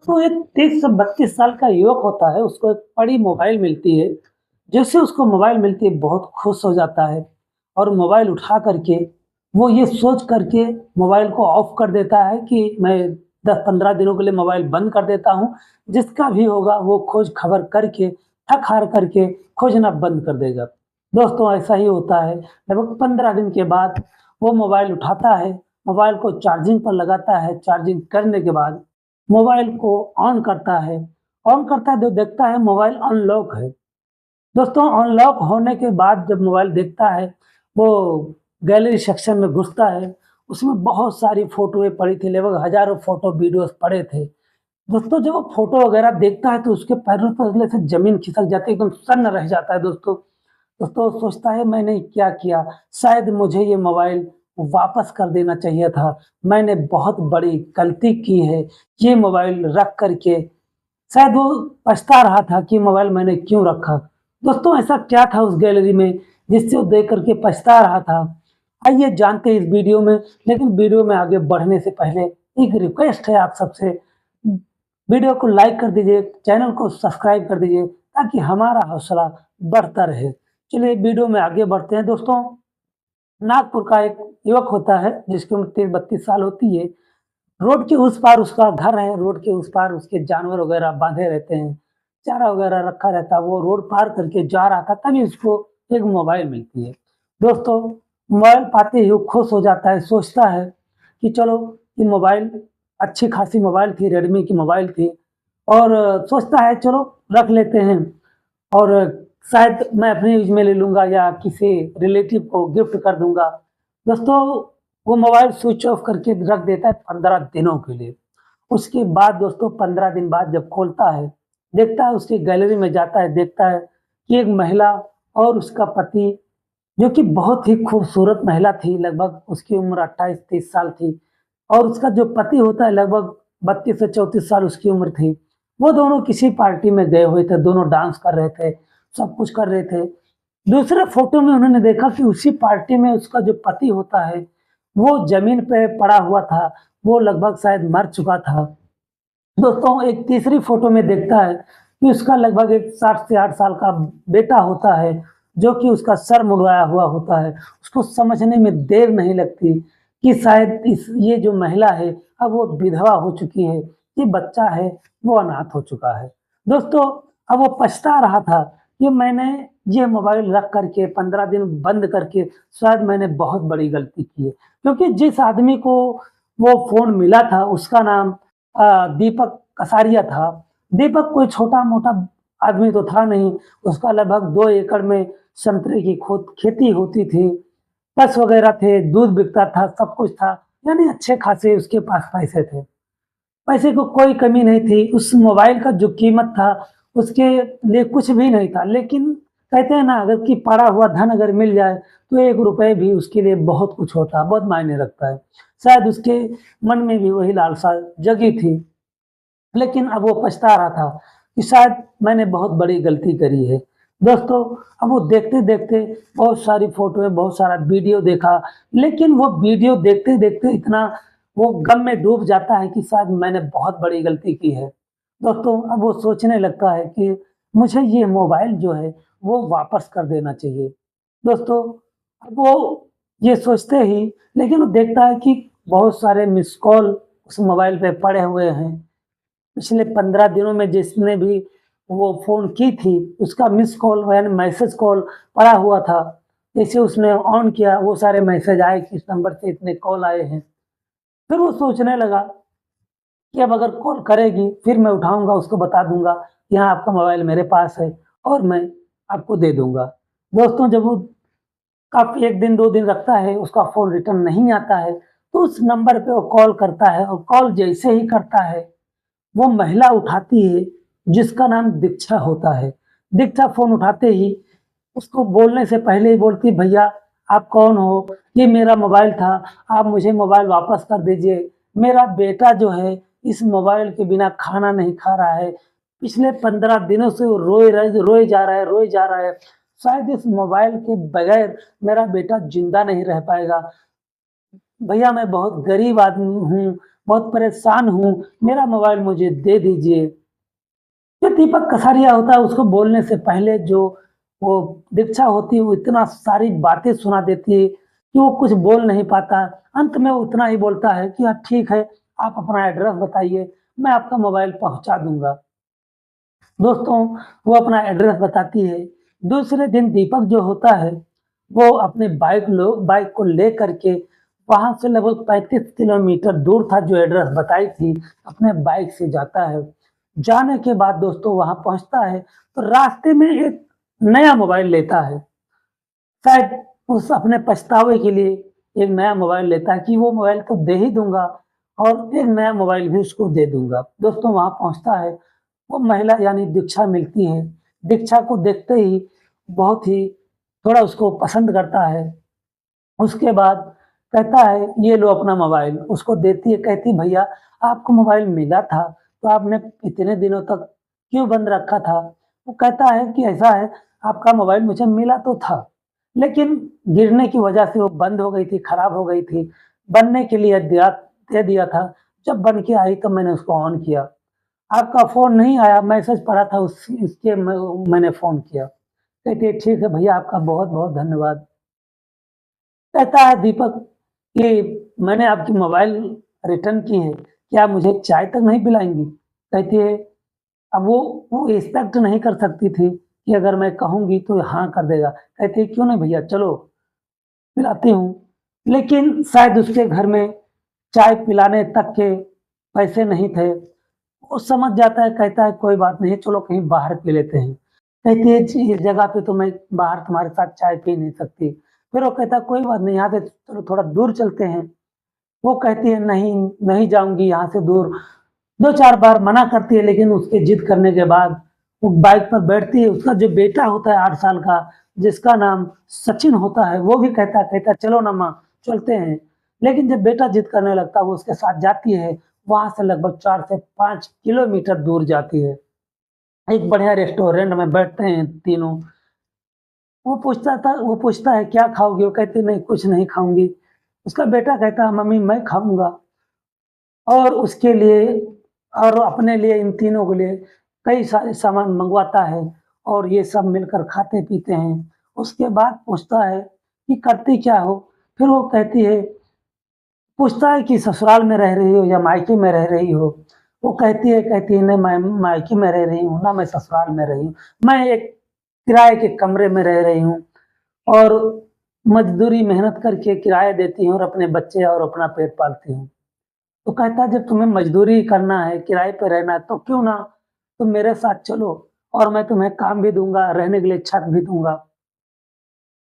तो एक 30 से 32 साल का युवक होता है, उसको एक बड़ी मोबाइल मिलती है। जैसे उसको मोबाइल मिलती है, बहुत खुश हो जाता है और मोबाइल उठा कर के वो ये सोच कर के मोबाइल को ऑफ कर देता है कि मैं 10-15 दिनों के लिए मोबाइल बंद कर देता हूँ। जिसका भी होगा वो खोज खबर करके, थक-हार करके खोजना बंद कर देगा। दोस्तों ऐसा ही होता है, लगभग 15 दिन के बाद वो मोबाइल उठाता है, मोबाइल को चार्जिंग पर लगाता है, चार्जिंग करने के बाद मोबाइल को ऑन करता है तो देखता है मोबाइल अनलॉक है। दोस्तों अनलॉक होने के बाद जब मोबाइल देखता है, वो गैलरी सेक्शन में घुसता है, उसमें बहुत सारी फ़ोटोएँ पड़ी थी, लगभग हज़ारों फ़ोटो वीडियोज़ पड़े थे। दोस्तों जब वो फ़ोटो वगैरह देखता है तो उसके पैरों तले से ज़मीन खिसक जाती है, एकदम सन्न रह जाता है दोस्तों। दोस्तों सोचता है मैंने क्या किया? शायद मुझे ये मोबाइल वापस कर देना चाहिए था। मैंने बहुत बड़ी गलती की है, ये मोबाइल रख कर के शायद वो पछता रहा था कि मोबाइल मैंने क्यों रखा। दोस्तों ऐसा क्या था उस गैलरी में जिससे वो देख कर के पछता रहा था? आइए जानते हैं इस वीडियो में, लेकिन वीडियो में आगे बढ़ने से पहले एक रिक्वेस्ट है आप सबसे, वीडियो को लाइक कर दीजिए, चैनल को सब्सक्राइब कर दीजिए ताकि हमारा हौसला बढ़ता रहे। चलिए वीडियो में आगे बढ़ते हैं दोस्तों। नागपुर का एक युवक होता है जिसकी उम्र 30-32 साल होती है। रोड के उस पार उसका घर है, रोड के उस पार उसके जानवर वगैरह बांधे रहते हैं, चारा वगैरह रखा रहता है। वो रोड पार करके जा रहा था तभी उसको एक मोबाइल मिलती है। दोस्तों मोबाइल पाते ही वो खुश हो जाता है, सोचता है कि चलो ये मोबाइल अच्छी खासी मोबाइल थी, रेडमी की मोबाइल थी और सोचता है चलो रख लेते हैं और शायद मैं अपने यूज़ में ले लूँगा या किसी रिलेटिव को गिफ्ट कर दूँगा। दोस्तों वो मोबाइल स्विच ऑफ करके रख देता है 15 दिनों के लिए। उसके बाद दोस्तों 15 दिन बाद जब खोलता है, देखता है उसकी गैलरी में जाता है, देखता है कि एक महिला और उसका पति जो कि बहुत ही खूबसूरत महिला थी, लगभग उसकी उम्र 28-30 साल थी और उसका जो पति होता है लगभग 32 से 34 साल उसकी उम्र थी। वो दोनों किसी पार्टी में गए हुए थे, दोनों डांस कर रहे थे, सब कुछ कर रहे थे। दूसरे फ़ोटो में उन्होंने देखा कि उसी पार्टी में उसका जो पति होता है, वो ज़मीन पे पड़ा हुआ था, वो लगभग शायद मर चुका था। दोस्तों एक तीसरी फ़ोटो में देखता है कि उसका लगभग एक 60 से 8 साल का बेटा होता है, जो कि उसका सर मुड़वाया हुआ होता है। उसको समझने में देर नहीं लगती कि शायद ये जो महिला है, अब वो विधवा हो चुकी है, ये बच्चा है, वो अनाथ हो चुका है। दोस्तों अब वो पछता रहा था कि मैंने ये मोबाइल रख कर के 15 दिन बंद करके शायद मैंने बहुत बड़ी गलती की है। क्योंकि जिस आदमी को वो फ़ोन मिला था उसका नाम दीपक कसारिया था। दीपक कोई छोटा-मोटा आदमी तो था नहीं, उसका लगभग 2 एकड़ में संतरे की खेती होती थी, पशु वगैरह थे, दूध बिकता था, सब कुछ था, यानी अच्छे खासे उसके पास पैसे थे। पैसे को कोई कमी नहीं थी, उस मोबाइल का जो कीमत था, उसके लिए कुछ भी नहीं था। लेकिन कहते हैं ना अगर कि पड़ा हुआ धन अगर मिल जाए, तो ₹1 भी उसके लिए बहुत कुछ होता है, बहुत मायने रखता है। शायद उसके मन में भी वही लालसा जगी थी, लेकिन अब वो पछता रहा था कि शायद मैंने बहुत बड़ी गलती करी है। दोस्तों, अब वो देखते-देखते बहुत सारी फ़ोटोएँ, बहुत सारा वीडियो देखा, लेकिन वो वीडियो देखते-देखते इतना वो गम में डूब जाता है कि शायद मैंने बहुत बड़ी गलती की है। दोस्तों, अब वो सोचने लगता है कि मुझे ये मोबाइल जो है, वो वापस कर देना चाहिए। दोस्तों, अब वो ये सोचते ही लेकिन वो देखता है कि बहुत सारे मिस्ड कॉल उस मोबाइल पे पड़े हुए हैं। पिछले 15 दिनों में जिसने भी वो फ़ोन की थी, उसका मिस्ड कॉल यानी मैसेज कॉल पड़ा हुआ था। जैसे उसने ऑन किया, वो सारे मैसेज आए कि इस नंबर से इतने कॉल आए हैं। फिर वो सोचने लगा कि अब अगर कॉल करेगी, फिर मैं उठाऊँगा, उसको बता दूँगा कि हाँ, आपका मोबाइल मेरे पास है और मैं आपको दे दूँगा। दोस्तों, जब वो काफ़ी 1 दिन, 2 दिन रखता है, उसका फ़ोन रिटर्न नहीं आता है, तो उस नंबर पे वो कॉल करता है और कॉल जैसे ही करता है, वो महिला उठाती है जिसका नाम दीक्षा होता है। दीक्षा फ़ोन उठाते ही उसको बोलने से पहले ही बोलती भैया आप कौन हो? ये मेरा मोबाइल था, आप मुझे मोबाइल वापस कर दीजिए। मेरा बेटा जो है इस मोबाइल के बिना खाना नहीं खा रहा है। पिछले 15 दिनों से वो रोए जा रहा है, रोए जा रहा है। शायद इस मोबाइल के बगैर मेरा बेटा ज़िंदा नहीं रह पाएगा। भैया मैं बहुत गरीब आदमी हूँ, बहुत परेशान हूँ, मेरा मोबाइल मुझे दे दीजिए। जो दीपक कसारिया होता है उसको बोलने से पहले जो वो दीक्षा होती है वो इतना सारी बातें सुना देती है कि वो कुछ बोल नहीं पाता। अंत में वो उतना ही बोलता है कि हाँ ठीक है, आप अपना एड्रेस बताइए, मैं आपका मोबाइल पहुँचा दूँगा। दोस्तों, वो अपना एड्रेस बताती है। दूसरे दिन दीपक जो होता है, वो अपने बाइक को लेकर के वहाँ से लगभग 35 किलोमीटर दूर था जो एड्रेस बताई थी, अपने बाइक से जाता है। जाने के बाद दोस्तों वहाँ पहुँचता है, तो रास्ते में एक नया मोबाइल लेता है। शायद उस अपने पछतावे के लिए एक नया मोबाइल लेता है कि वो मोबाइल तो दे ही दूँगा और एक नया मोबाइल भी उसको दे दूँगा। दोस्तों वहाँ पहुँचता है, वो महिला यानी दीक्षा मिलती है। दीक्षा को देखते ही बहुत ही थोड़ा उसको पसंद करता है। उसके बाद कहता है ये लो अपना मोबाइल, उसको देती है, कहती भैया आपको मोबाइल मिला था, तो आपने इतने दिनों तक क्यों बंद रखा था? वो कहता है कि ऐसा है, आपका मोबाइल मुझे मिला तो था, लेकिन गिरने की वजह से वो बंद हो गई थी, खराब हो गई थी। बनने के लिए दे दिया था, जब बन के आई तो मैंने उसको ऑन किया। आपका फ़ोन नहीं आया, मैसेज पड़ा था इसके मैंने फ़ोन किया। कहती है ठीक है भैया आपका बहुत-बहुत धन्यवाद। कहता है दीपक कि मैंने आपकी मोबाइल रिटर्न की है, क्या आप मुझे चाय तक नहीं पिलाएँगी? कहती है अब वो एक्सपेक्ट नहीं कर सकती थी कि अगर मैं कहूँगी तो हाँ कर देगा। कहती है क्यों नहीं भैया चलो पिलाती हूँ। लेकिन शायद उसके घर में चाय पिलाने तक के पैसे नहीं थे। वो समझ जाता है, कहता है कोई बात नहीं चलो कहीं बाहर पी लेते हैं। कहती है जी इस जगह पे तो मैं बाहर तुम्हारे साथ चाय पी नहीं सकती। फिर वो कहता है कोई बात नहीं यहाँ से चलो थोड़ा दूर चलते हैं। वो कहती है नहीं, नहीं जाऊँगी यहाँ से दूर। 2-4 बार मना करती है लेकिन उसके जिद करने के बाद वो बाइक पर बैठती है। उसका जो बेटा होता है 8 साल का जिसका नाम सचिन होता है वो भी कहता है चलो ना माँ चलते हैं। लेकिन जब बेटा जिद करने लगता है वो उसके साथ जाती है। वहाँ से लगभग 4 से 5 किलोमीटर दूर जाती है। एक बढ़िया रेस्टोरेंट में बैठते हैं तीनों। वो पूछता है क्या खाओगी? वो कहती नहीं कुछ नहीं खाऊँगी। उसका बेटा कहता है मम्मी मैं खाऊँगा। और उसके लिए और अपने लिए इन तीनों के लिए कई सारे सामान मँगवाता है और ये सब मिलकर खाते-पीते हैं। उसके बाद पूछता है कि करती क्या हो? फिर वो कहती है पूछता है कि ससुराल में रह रही हो या मायके में रह रही हो? वो कहती है नहीं मैं मायके में रह रही हूँ, ना मैं ससुराल में रही हूँ। मैं एक किराए के कमरे में रह रही हूँ और मज़दूरी मेहनत करके किराया देती हूँ और अपने बच्चे और अपना पेट पालती हूँ। तो कहता है जब तुम्हें मज़दूरी करना है, किराए पे रहना है तो क्यों ना तुम मेरे साथ चलो और मैं तुम्हें काम भी दूँगा, रहने के लिए छत भी दूँगा।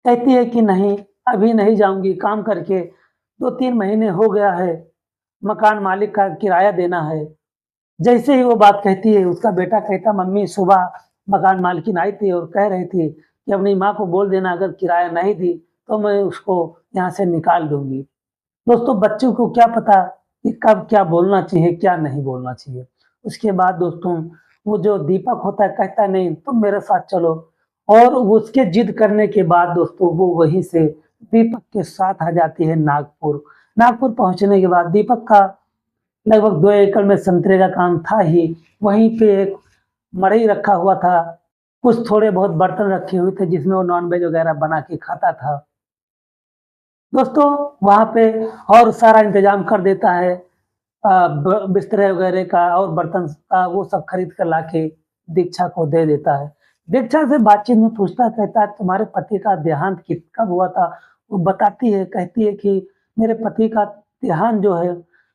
कहती है कि नहीं, अभी नहीं जाऊँगी, काम करके 2-3 महीने हो गया है, मकान मालिक का किराया देना है। जैसे ही वो बात कहती है, उसका बेटा कहता मम्मी सुबह मकान मालकिन आई थी और कह रही थी कि अपनी माँ को बोल देना अगर किराया नहीं दी, तो मैं उसको यहाँ से निकाल दूँगी। दोस्तों बच्चों को क्या पता कि कब क्या बोलना चाहिए, क्या नहीं बोलना चाहिए। उसके बाद दोस्तों वो जो दीपक होता है कहता है नहीं तुम मेरे साथ चलो और उसके जिद करने के बाद दोस्तों वो वहीं से दीपक के साथ आ जाती है नागपुर। नागपुर पहुँचने के बाद दीपक का लगभग 2 एकड़ में संतरे का काम था ही, वहीं पे एक मड़ई रखा हुआ था, कुछ थोड़े बहुत बर्तन रखे हुए थे जिसमें वो नॉन-वेज वगैरह बना के खाता था। दोस्तों वहाँ पे और सारा इंतज़ाम कर देता है ब बिस्तर वगैरह का और बर्तन का वो सब खरीद कर लाके दीक्षा को दे देता है। दीक्षा से बातचीत में पूछता है, कहता है तुम्हारे पति का देहांत कब हुआ था? वो बताती है, कहती है कि मेरे पति का देहांत जो है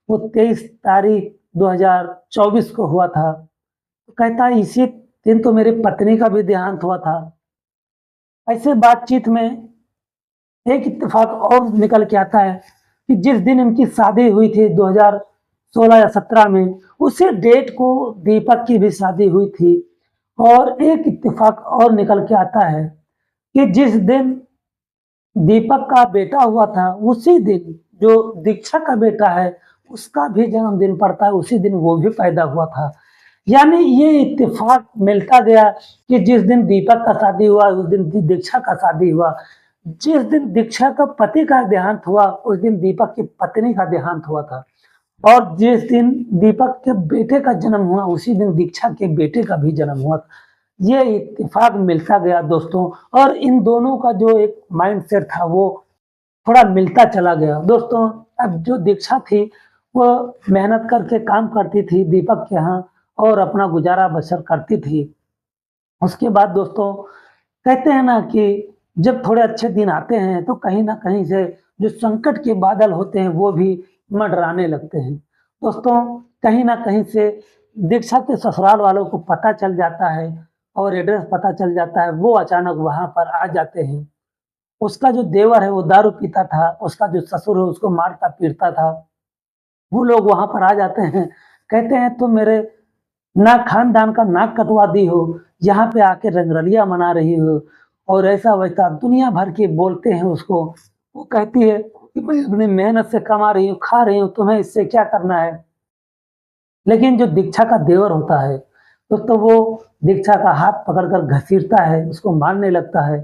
वो 23 तारीख 2024 को हुआ था। तो कहता है इसी दिन तो मेरी पत्नी का भी देहांत हुआ था। ऐसे बातचीत में एक इत्तेफ़ाक और निकल के आता है कि जिस दिन इनकी शादी हुई थी 2016 या 17 में, उसी डेट को दीपक की भी शादी हुई थी और एक इत्तेफ़ाक और निकल के आता है कि जिस दिन दीपक का बेटा हुआ था, उसी दिन जो दीक्षा का बेटा है, उसका भी जन्मदिन पड़ता है, उसी दिन वो भी पैदा हुआ था। यानी ये इत्तेफ़ाक मिलता गया कि जिस दिन दीपक का शादी हुआ, उस दिन दीक्षा का शादी हुआ। जिस दिन दीक्षा का पति का देहांत हुआ, उस दिन दीपक की पत्नी का देहांत हुआ था। और जिस दिन दीपक के बेटे का जन्म हुआ उसी दिन दीक्षा के बेटे का भी जन्म हुआ। ये इत्तेफाक मिलता गया दोस्तों, और इन दोनों का जो एक माइंडसेट था वो थोड़ा मिलता चला गया। दोस्तों, अब जो दीक्षा थी वो मेहनत करके काम करती थी दीपक के यहाँ और अपना गुजारा बसर करती थी। उसके बाद दोस्तों, कहते हैं ना कि जब थोड़े अच्छे दिन आते हैं तो कहीं न कहीं से जो संकट के बादल होते हैं वो भी मंडराने लगते हैं। दोस्तों, कहीं न कहीं से दीक्षा के ससुराल वालों को पता चल जाता है और एड्रेस पता चल जाता है, वो अचानक वहाँ पर आ जाते हैं। उसका जो देवर है वो दारू पीता था, उसका जो ससुर है उसको मारता-पीटता था। वो लोग वहाँ पर आ जाते हैं, कहते हैं तुम मेरे ना खानदान का नाक कटवा दी हो, यहाँ पे आके रंगरलिया मना रही हो और ऐसा-वैसा दुनिया भर के बोलते हैं उसको। वो कहती है कि मैं अपनी मेहनत से कमा रही हूँ, खा रही हूँ, तुम्हें इससे क्या करना है? लेकिन जो दीक्षा का देवर होता है, तो वो दीक्षा का हाथ पकड़कर घसीटता है, उसको मारने लगता है।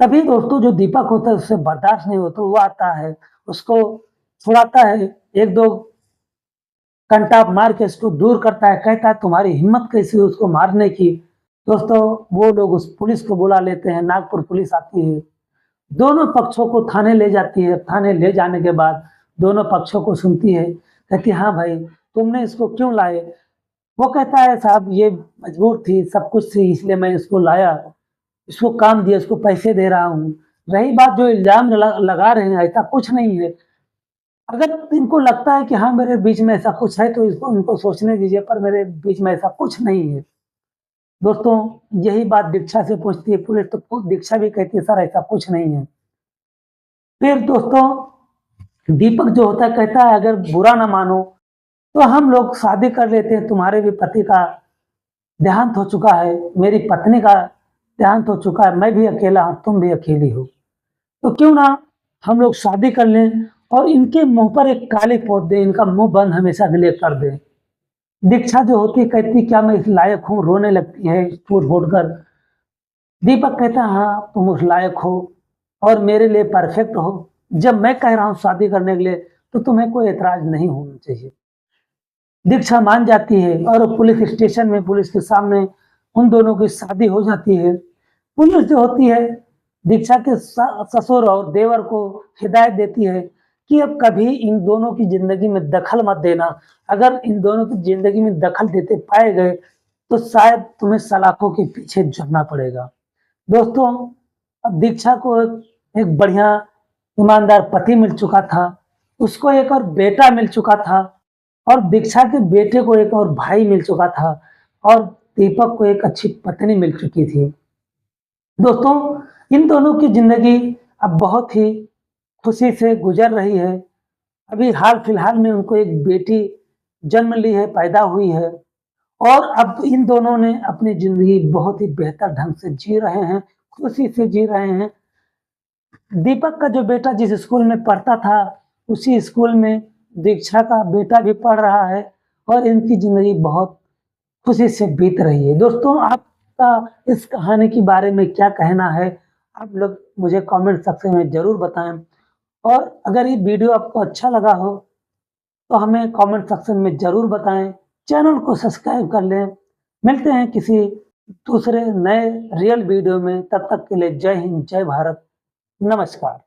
तभी दोस्तों जो दीपक होता है उससे बर्दाश्त नहीं होता, वो आता है, उसको छुड़ाता है, 1-2 कंटा मार के उसको दूर करता है, कहता है तुम्हारी हिम्मत कैसी हुई उसको मारने की। दोस्तों, वो लोग उस पुलिस को बुला लेते हैं, नागपुर पुलिस आती है, दोनों पक्षों को थाने ले जाती है, थाने ले जाने के बाद दोनों पक्षों को सुनती है, कहती है हाँ भाई, तुमने इसको क्यों लाए? वो कहता है साहब ये मजबूर थी, सब कुछ थी इसलिए मैं इसको लाया, इसको काम दिया, इसको पैसे दे रहा हूँ। रही बात जो इल्ज़ाम लगा रहे हैं ऐसा कुछ नहीं है। अगर इनको लगता है कि हाँ, मेरे बीच में ऐसा कुछ है तो इसको इनको सोचने दीजिए, पर मेरे बीच में ऐसा कुछ नहीं है। दोस्तों, यही बात दीक्षा से पूछती है पुलिस, तो दीक्षा भी कहती है सर ऐसा कुछ नहीं है। फिर दोस्तों, दीपक जो होता है कहता है अगर बुरा ना मानो तो हम लोग शादी कर लेते हैं, तुम्हारे भी पति का देहांत हो चुका है, मेरी पत्नी का देहांत हो चुका है, मैं भी अकेला हूँ, तुम भी अकेली हो। तो क्यों ना हम लोग शादी कर लें और इनके मुँह पर एक काली पोत दें, इनका मुँह बंद हमेशा के लिए कर दें। दीक्षा जो होती है कहती क्या मैं इस लायक हूँ, रोने लगती है फूट-फूट कर। दीपक कहता है हाँ, तुम उस लायक हो और मेरे लिए परफेक्ट हो। जब मैं कह रहा हूँ शादी करने के लिए तो तुम्हें कोई ऐतराज़ नहीं होना चाहिए। दीक्षा मान जाती है और पुलिस स्टेशन में पुलिस के सामने उन दोनों की शादी हो जाती है। पुलिस जो होती है दीक्षा के ससुर और देवर को हिदायत देती है कि अब कभी इन दोनों की ज़िंदगी में दखल मत देना। अगर इन दोनों की ज़िंदगी में दखल देते पाए गए तो शायद तुम्हें सलाखों के पीछे झुकना पड़ेगा। दोस्तों, अब दीक्षा को एक बढ़िया ईमानदार पति मिल चुका था, उसको एक और बेटा मिल चुका था और दीक्षा के बेटे को एक और भाई मिल चुका था और दीपक को एक अच्छी पत्नी मिल चुकी थी। दोस्तों, इन दोनों की ज़िंदगी अब बहुत ही खुशी से गुज़र रही है। अभी हाल-फिलहाल में उनको एक बेटी जन्म ली है, पैदा हुई है और अब इन दोनों ने अपनी ज़िंदगी बहुत ही बेहतर ढंग से जी रहे हैं, खुशी से जी रहे हैं। दीपक का जो बेटा जिस स्कूल में पढ़ता था, उसी स्कूल में दीक्षा का बेटा भी पढ़ रहा है और इनकी ज़िंदगी बहुत खुशी से बीत रही है। दोस्तों, आपका इस कहानी के बारे में क्या कहना है? आप लोग मुझे कमेंट सेक्शन में ज़रूर बताएँ और अगर ये वीडियो आपको अच्छा लगा हो, तो हमें कमेंट सेक्शन में ज़रूर बताएँ। चैनल को सब्सक्राइब कर लें। मिलते हैं किसी दूसरे नए रियल वीडियो में, तब तक के लिए जय हिंद, जय भारत, नमस्कार।